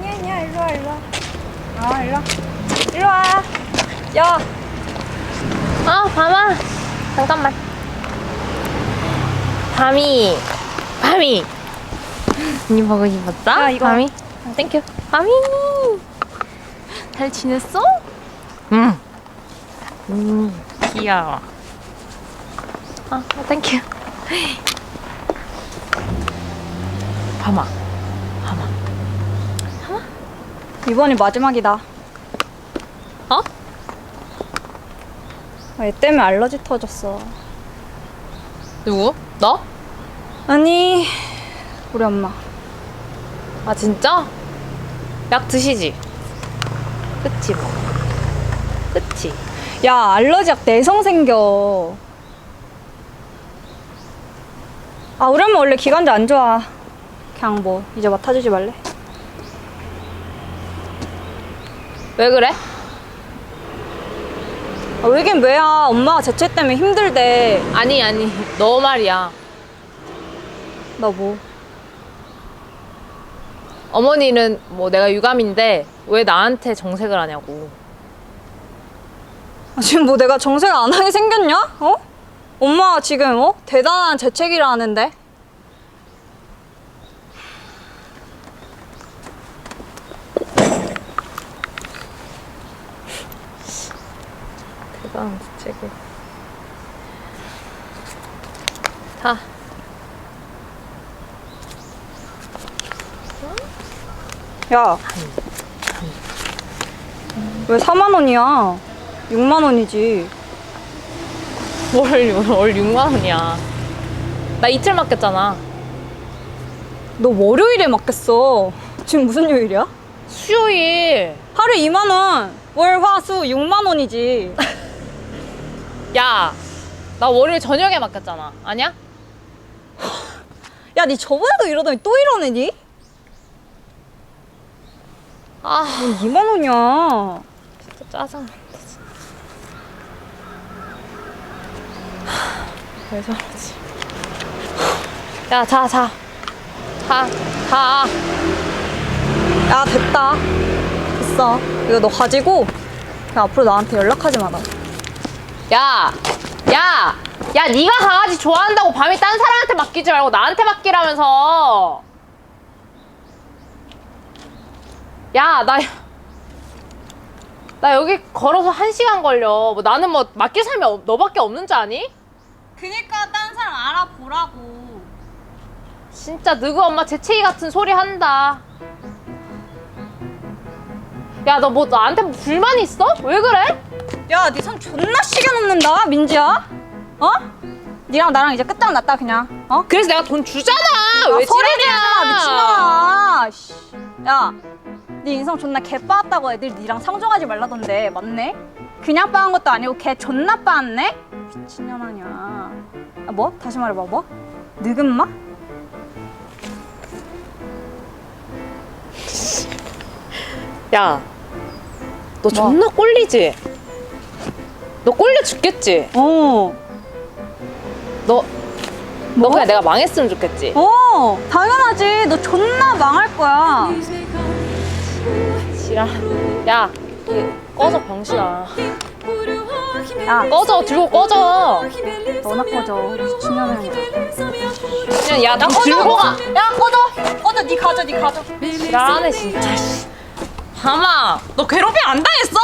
아니야, 일로 와. 일로 와. 일로 와. 야. 밤아. 잠깐만. 밤이. 이 보고 싶었어? 야, 이거. 밤이. 땡큐. 밤이. 잘 지냈어? 응. 귀여워. 땡큐. 밤아. 이번이 마지막이다. 어? 얘 때문에 알러지 터졌어. 누구? 너? 아니, 우리 엄마. 아 진짜? 약 드시지? 그치 뭐. 그치? 야, 알러지약 내성 생겨. 우리 엄마 원래 기관지 안 좋아. 그냥 뭐 이제 맡아주지 말래? 왜 그래? 왜긴 왜야. 엄마가 재채 때문에 힘들대. 아니 너 말이야. 나 뭐? 어머니는 뭐 내가 유감인데 왜 나한테 정색을 하냐고. 지금 뭐 내가 정색 안 하게 생겼냐? 엄마가 지금 대단한 재채기를 하는데. 대단한 재채기. 자. 야, 왜 4만 원이야? 6만 원이지. 월 6만 원이야. 나 이틀 맡겼잖아. 너 월요일에 맡겼어. 지금 무슨 요일이야? 수요일. 하루에 2만 원. 월, 화, 수 6만 원이지. 야, 나 월요일 저녁에 맡겼잖아. 아니야? 야, 니 저번에도 이러더니 또 이러네, 니? 2만 원이야. 진짜 짜증난다. 진짜. 왜 저러지? 야, 자. 야, 됐다. 됐어. 이거 너 가지고 그냥 앞으로 나한테 연락하지 마라. 야, 네가 강아지 좋아한다고 밤에 딴 사람한테 맡기지 말고 나한테 맡기라면서. 야, 나 여기 걸어서 1시간 걸려. 뭐 나는 뭐 맡길 사람이 너밖에 없는 줄 아니? 그니까 딴 사람 알아보라고. 진짜 너그 엄마 재채기 같은 소리 한다. 야, 너 뭐 나한테 뭐 불만 있어? 왜 그래? 야, 니 손 존나 시게 놓는다, 민지야. 니랑 나랑 이제 끝장났다, 그냥. 그래서 내가 돈 주잖아. 왜 소리 지랄이야? 지르지 마, 미친놈아. 야, 니 인성 존나 개 빠았다고 애들 니랑 상종하지 말라던데, 맞네? 그냥 빠은 것도 아니고 개 존나 빠았네? 미친년 아니야. 뭐? 다시 말해봐, 뭐? 느금마? 야, 너 존나 꼴리지? 너 꼴려 죽겠지? 너 그냥 내가 망했으면 좋겠지? 당연하지. 너 존나 망할 거야. 지랄. 야, 꺼져 병신아. 야, 들고 꺼져. 너나 꺼져. 미친년 아니야. 그냥 야, 나 들고 가. 야, 꺼져. 니 가져. 지랄하네 진짜. 밤아, 너 괴롭힘 안 당했어?